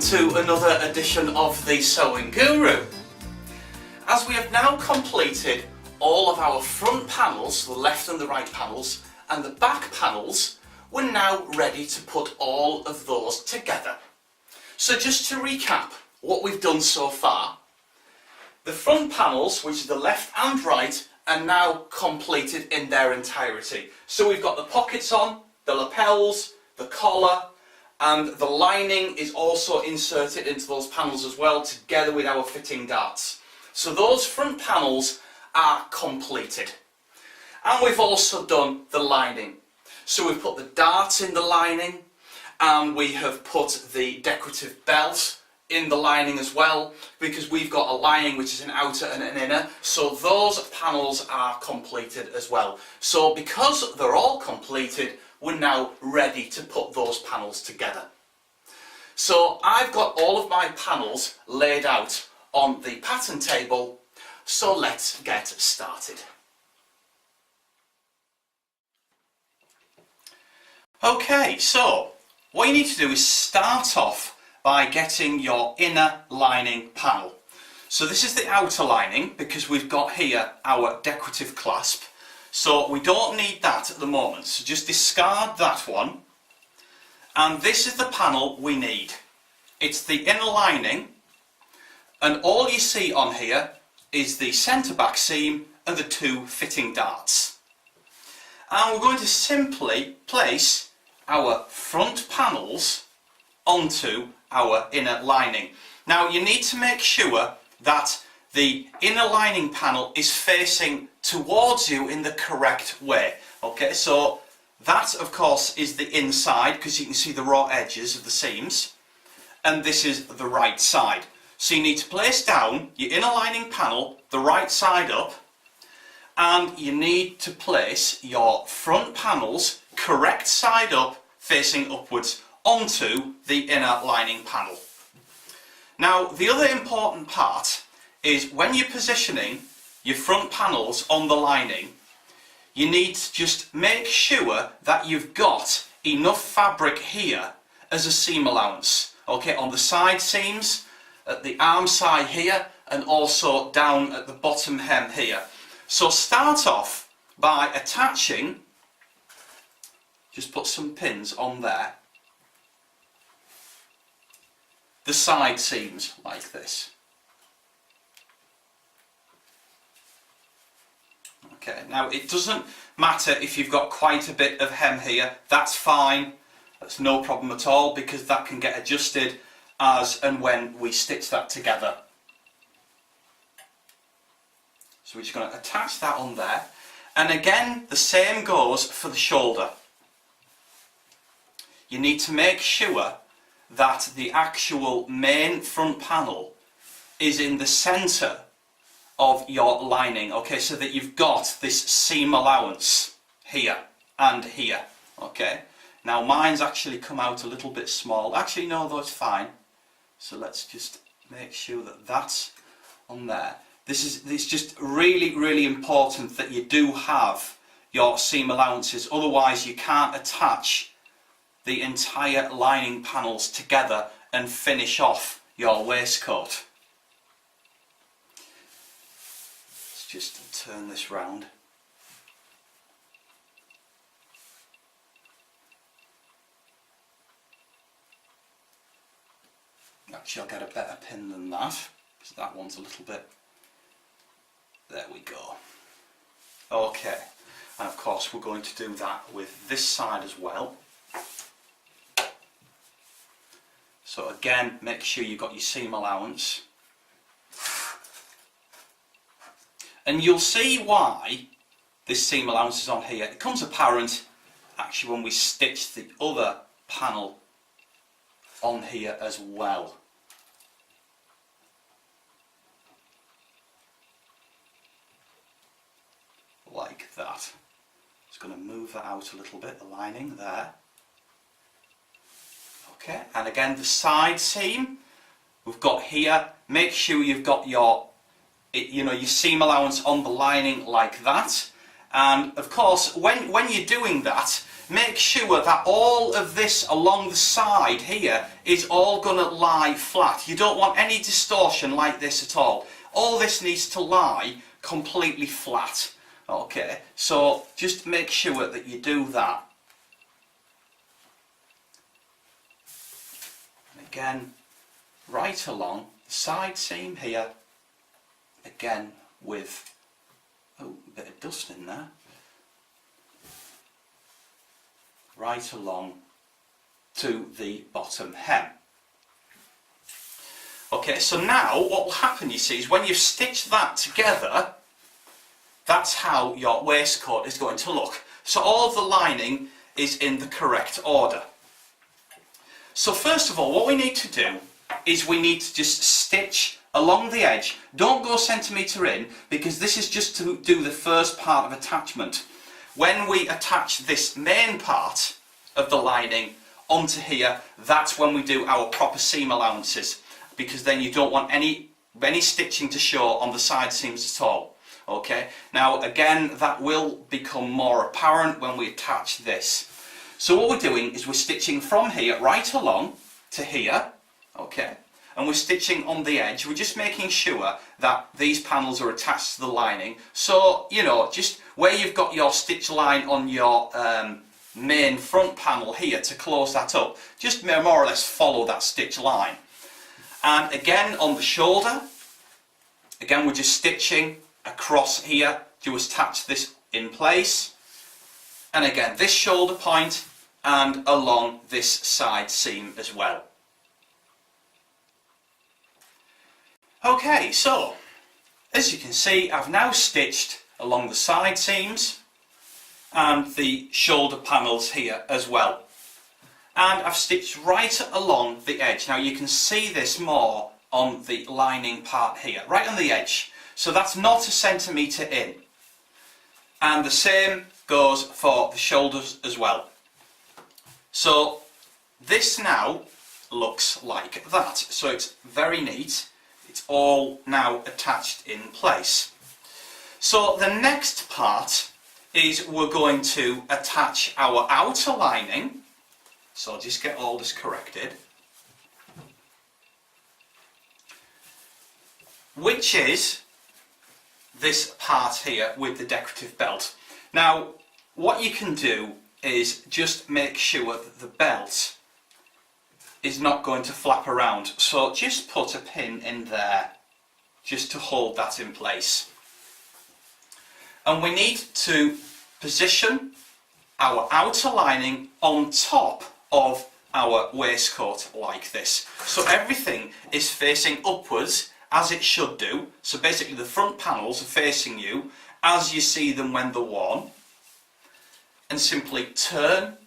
to another edition of the Sewing Guru. As we have now completed all of our front panels, the left and the right panels, and the back panels, we're now ready to put all of those together. So just to recap what we've done so far, the front panels, which is the left and right, are now completed in their entirety. So we've got the pockets on, the lapels, the collar, and the lining is also inserted into those panels as well, together with our fitting darts. So those front panels are completed. And we've also done the lining. So we've put the darts in the lining, and we have put the decorative belt in the lining as well, because we've got a lining which is an outer and an inner, so those panels are completed as well. So because they're all completed, we're now ready to put those panels together. So I've got all of my panels laid out on the pattern table, so let's get started. Okay, so what you need to do is start off by getting your inner lining panel. So this is the outer lining, because we've got here our decorative clasp. So we don't need that at the moment, so just discard that one. And this is the panel we need. It's the inner lining, and all you see on here is the centre back seam and the two fitting darts. And we're going to simply place our front panels onto our inner lining. Now you need to make sure that the inner lining panel is facing towards you in the correct way. Okay, so that of course is the inside, because you can see the raw edges of the seams, and this is the right side. So you need to place down your inner lining panel the right side up, and you need to place your front panels correct side up, facing upwards, onto the inner lining panel. Now the other important part is when you're positioning your front panels on the lining, you need to just make sure that you've got enough fabric here as a seam allowance. Okay, on the side seams, at the arm side here, and also down at the bottom hem here. So start off by attaching, just put some pins on there, the side seams like this. Okay, now it doesn't matter if you've got quite a bit of hem here, that's fine, that's no problem at all, because that can get adjusted as and when we stitch that together. So we're just going to attach that on there, and again the same goes for the shoulder. You need to make sure that the actual main front panel is in the centre of your lining, okay, so that you've got this seam allowance here and here. Okay, now mine's actually come out a little bit small, actually no, though it's fine, so let's just make sure that that's on there. It's just really important that you do have your seam allowances, otherwise you can't attach the entire lining panels together and finish off your waistcoat. Let's just turn this round. Actually, I'll get a better pin than that, because that one's a little bit... There we go. Okay, and of course we're going to do that with this side as well. So again, make sure you've got your seam allowance. And you'll see why this seam allowance is on here. It becomes apparent actually when we stitch the other panel on here as well. Like that. Just going to move that out a little bit, the lining there. Okay, and again the side seam we've got here, make sure you've got your seam allowance on the lining like that, And of course, when you're doing that, make sure that all of this along the side here is all going to lie flat. You don't want any distortion like this at all. All this needs to lie completely flat. Okay, so just make sure that you do that. And again, right along the side seam here, again with a bit of dust in there, right along to the bottom hem. Okay, so now what will happen, you see, is when you've stitched that together, that's how your waistcoat is going to look. So all of the lining is in the correct order. So first of all, what we need to do is we need to just stitch along the edge. Don't go centimetre in, because this is just to do the first part of attachment. When we attach this main part of the lining onto here, that's when we do our proper seam allowances, because then you don't want any stitching to show on the side seams at all. Okay, now again, that will become more apparent when we attach this. So what we're doing is we're stitching from here right along to here, okay, and we're stitching on the edge. We're just making sure that these panels are attached to the lining. So, you know, just where you've got your stitch line on your main front panel here to close that up, just more or less follow that stitch line. And again on the shoulder, again we're just stitching across here to attach this in place. And again this shoulder point and along this side seam as well. Okay, so as you can see, I've now stitched along the side seams and the shoulder panels here as well. And I've stitched right along the edge. Now you can see this more on the lining part here, right on the edge. So that's not a centimetre in. And the same goes for the shoulders as well. So this now looks like that. So it's very neat. It's all now attached in place. So the next part is we're going to attach our outer lining. So I'll just get all this corrected. Which is this part here with the decorative belt. Now what you can do is just make sure that the belt is not going to flap around. So just put a pin in there just to hold that in place. And we need to position our outer lining on top of our waistcoat like this. So everything is facing upwards as it should do. So basically the front panels are facing you as you see them when they're worn. And simply turn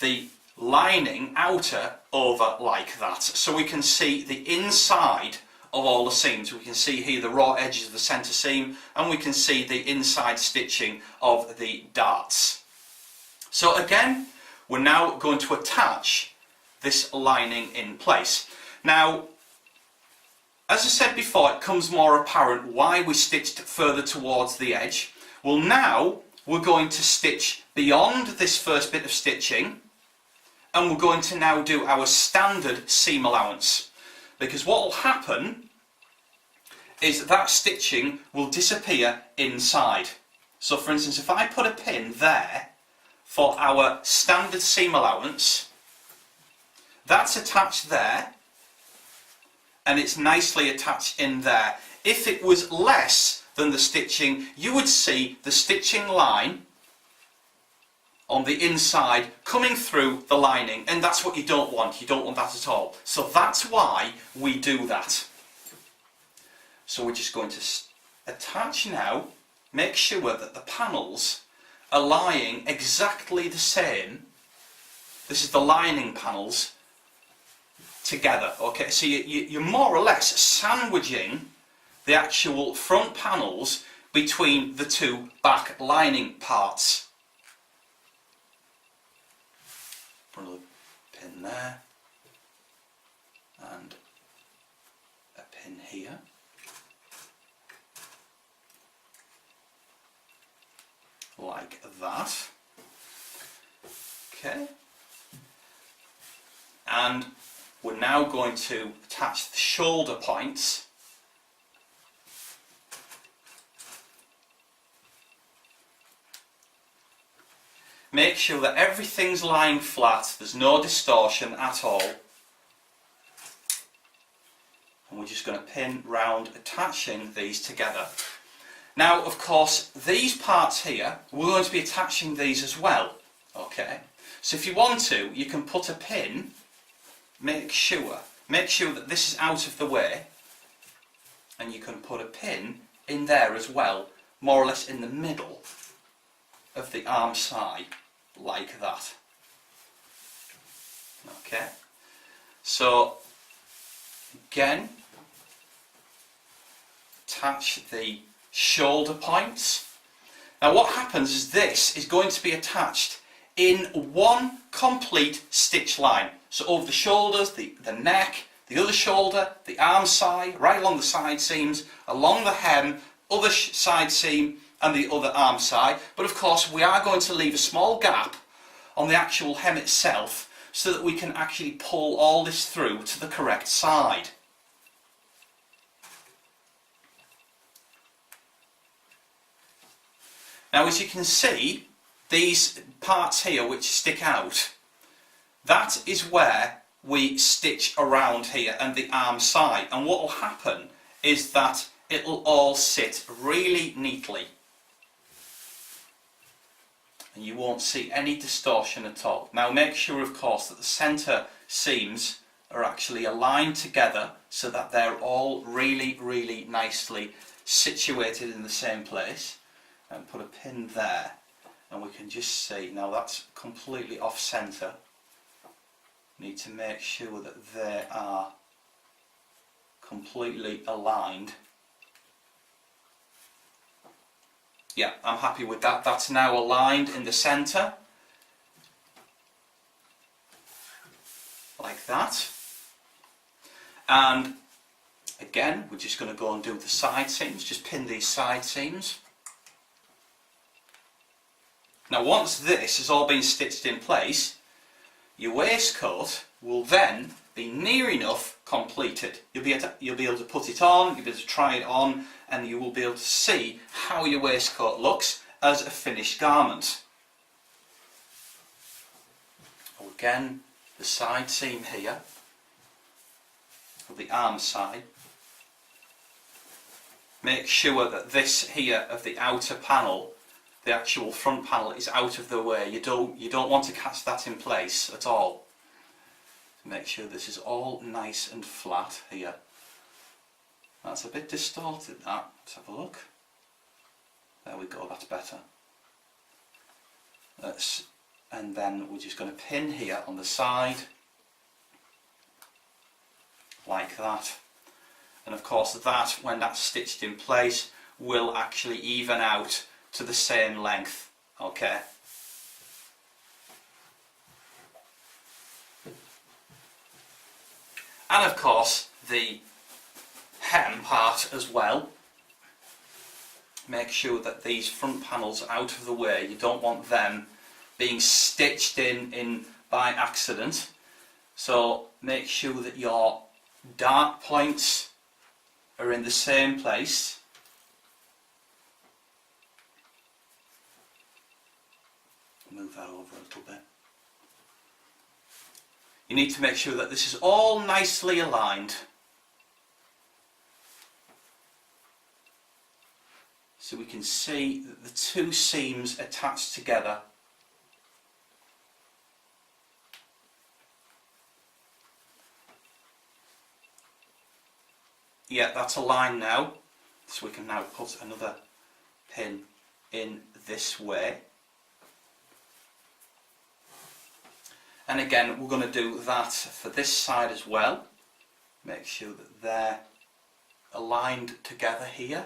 the lining outer over like that. So we can see the inside of all the seams. We can see here the raw edges of the centre seam, and we can see the inside stitching of the darts. So again, we're now going to attach this lining in place. Now, as I said before, it becomes more apparent why we stitched further towards the edge. Well, now we're going to stitch beyond this first bit of stitching, and we're going to now do our standard seam allowance, because what will happen is that stitching will disappear inside. So for instance, if I put a pin there for our standard seam allowance, that's attached there and it's nicely attached in there. If it was less than the stitching, you would see the stitching line on the inside coming through the lining, and that's what you don't want. You don't want that at all. So that's why we do that. So we're just going to attach now, make sure that the panels are lying exactly the same. This is the lining panels together. Okay, so you're more or less sandwiching the actual front panels between the two back lining parts. Put another pin there and a pin here. like that. Okay. And we're now going to attach the shoulder points. Make sure that everything's lying flat, there's no distortion at all. And we're just going to pin round, attaching these together. Now, of course, these parts here, we're going to be attaching these as well. Okay, so if you want to, you can put a pin, make sure that this is out of the way, and you can put a pin in there as well, more or less in the middle of the arm side, like that. Okay, so again, attach the shoulder points. Now what happens is this is going to be attached in one complete stitch line. So over the shoulders, the neck, the other shoulder, the arm side, right along the side seams, along the hem, other side seam and the other arm side. But of course we are going to leave a small gap on the actual hem itself so that we can actually pull all this through to the correct side. Now as you can see, these parts here which stick out, that is where we stitch around here and the arm side, and what will happen is that it will all sit really neatly and you won't see any distortion at all. Now make sure of course that the centre seams are actually aligned together so that they're all really nicely situated in the same place, and put a pin there. And we can just see, now that's completely off centre. Need to make sure that they are completely aligned. Yeah, I'm happy with that. That's now aligned in the centre. Like that. And again, we're just going to go and do the side seams. Just pin these side seams. Now once this has all been stitched in place, your waistcoat will then be near enough completed. You'll be able to put it on, you'll be able to try it on, and you will be able to see how your waistcoat looks as a finished garment. Again, the side seam here, of the arm side. Make sure that this here of the outer panel, the actual front panel, is out of the way. You don't want to catch that in place at all. Make sure this is all nice and flat here. That's a bit distorted, that. Let's have a look. There we go, that's better. And then we're just going to pin here on the side, like that. And of course that, when that's stitched in place, will actually even out to the same length. Okay. And of course the hem part as well. Make sure that these front panels are out of the way. You don't want them being stitched in by accident. So make sure that your dart points are in the same place. Move that over a little bit. You need to make sure that this is all nicely aligned. So we can see that the two seams attached together. Yeah, that's aligned now. So we can now put another pin in this way. And again, we're going to do that for this side as well. Make sure that they're aligned together here.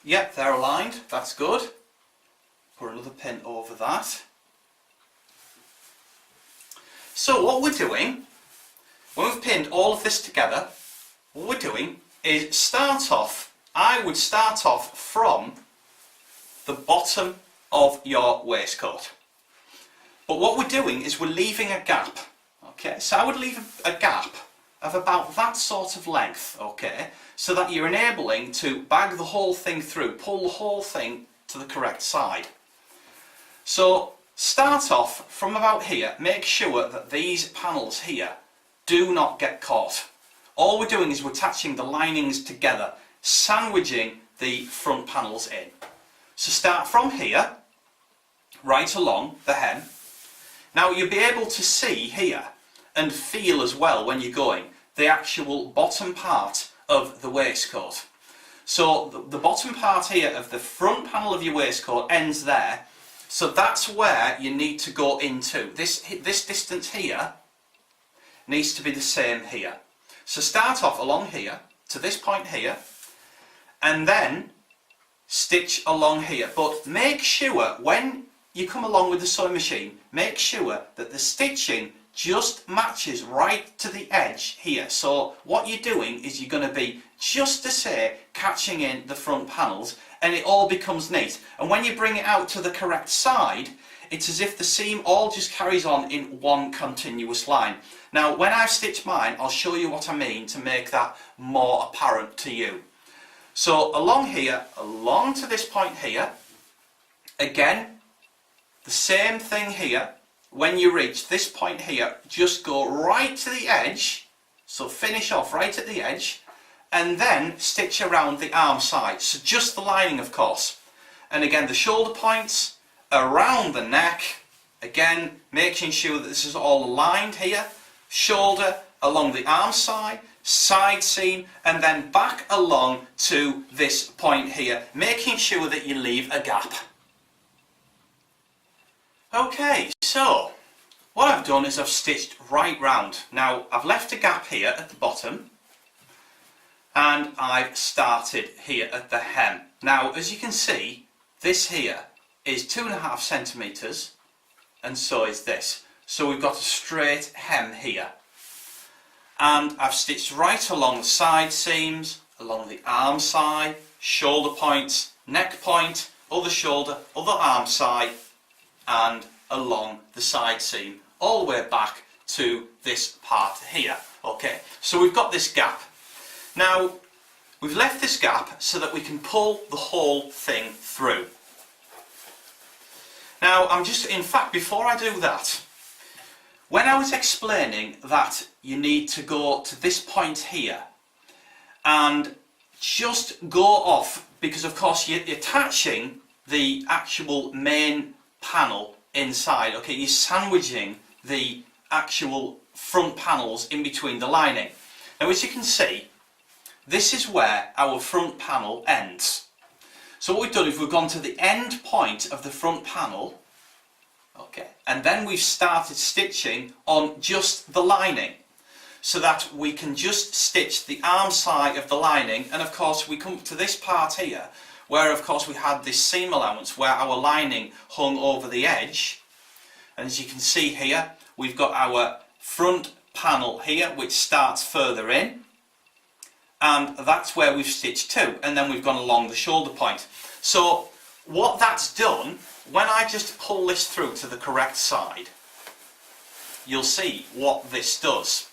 Yep, they're aligned, that's good. Put another pin over that. So what we're doing when we've pinned all of this together, what we're doing is I would start off from the bottom of your waistcoat. But what we're doing is we're leaving a gap. Okay, so I would leave a gap of about that sort of length, okay, so that you're enabling to bag the whole thing through, pull the whole thing to the correct side. So start off from about here, make sure that these panels here do not get caught. All we're doing is we're attaching the linings together, sandwiching the front panels in. So start from here, right along the hem. Now you'll be able to see here and feel as well when you're going the actual bottom part of the waistcoat. So the bottom part here of the front panel of your waistcoat ends there. So that's where you need to go into. This distance here needs to be the same here. So start off along here to this point here and then stitch along here. But make sure when you come along with the sewing machine, make sure that the stitching just matches right to the edge here. So what you're doing is you're going to be just to say catching in the front panels and it all becomes neat. And when you bring it out to the correct side, it's as if the seam all just carries on in one continuous line. Now when I've stitched mine, I'll show you what I mean to make that more apparent to you. So along here, along to this point here, again, the same thing here. When you reach this point here, just go right to the edge, so finish off right at the edge, and then stitch around the arm side, so just the lining of course. And again the shoulder points, around the neck, again making sure that this is all aligned here, shoulder along the arm side, side seam, and then back along to this point here, making sure that you leave a gap. Okay, so what I've done is I've stitched right round. Now I've left a gap here at the bottom and I've started here at the hem. Now as you can see, this here is 2.5 centimetres and so is this. So we've got a straight hem here. And I've stitched right along the side seams, along the arm side, shoulder points, neck point, other shoulder, other arm side, and along the side seam all the way back to this part here. Okay, so we've got this gap. Now we've left this gap so that we can pull the whole thing through. Now in fact before I do that, when I was explaining that you need to go to this point here and just go off, because of course you're attaching the actual main panel inside, okay, you're sandwiching the actual front panels in between the lining. Now as you can see, this is where our front panel ends. So what we've done is we've gone to the end point of the front panel, okay, and then we've started stitching on just the lining so that we can just stitch the arm side of the lining, and of course we come to this part here where of course we had this seam allowance where our lining hung over the edge, and as you can see here we've got our front panel here which starts further in, and that's where we've stitched to, and then we've gone along the shoulder point. So what that's done, when I just pull this through to the correct side, you'll see what this does.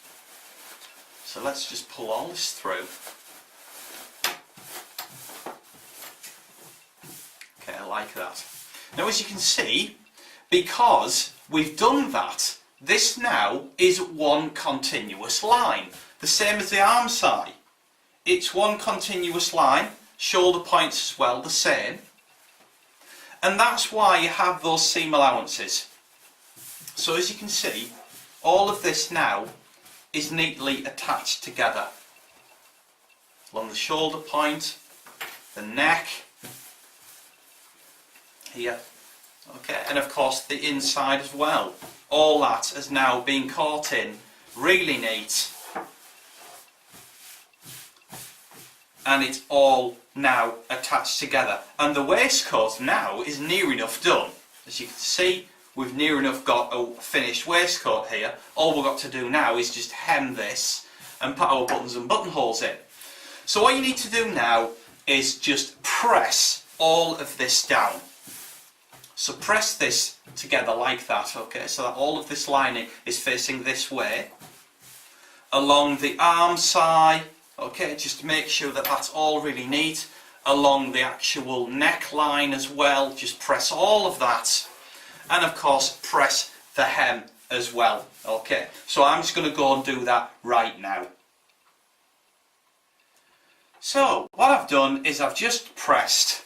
So let's just pull all this through. Okay, I like that. Now as you can see, because we've done that, this now is one continuous line, the same as the arm side. It's one continuous line, shoulder points as well, the same. And that's why you have those seam allowances. So as you can see, all of this now is neatly attached together. Along the shoulder point, the neck, here, okay, and of course the inside as well. All that has now been caught in, really neat. And it's all now attached together, and the waistcoat now is near enough done. As you can see, we've near enough got a finished waistcoat here. All we've got to do now is just hem this and put our buttons and buttonholes in. So what you need to do now is just press all of this down. So press this together like that, okay, so that all of this lining is facing this way. Along the arm side, okay, just to make sure that that's all really neat. Along the actual neckline as well, just press all of that. And of course, press the hem as well, okay. So I'm just going to go and do that right now. So what I've done is I've just pressed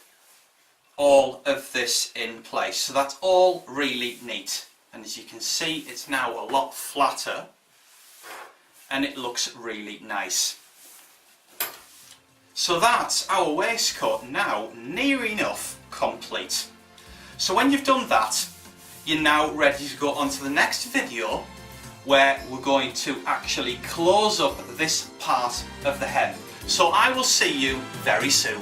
all of this in place, so that's all really neat, and as you can see it's now a lot flatter and it looks really nice. So that's our waistcoat now near enough complete. So when you've done that, you're now ready to go on to the next video where we're going to actually close up this part of the hem. So I will see you very soon.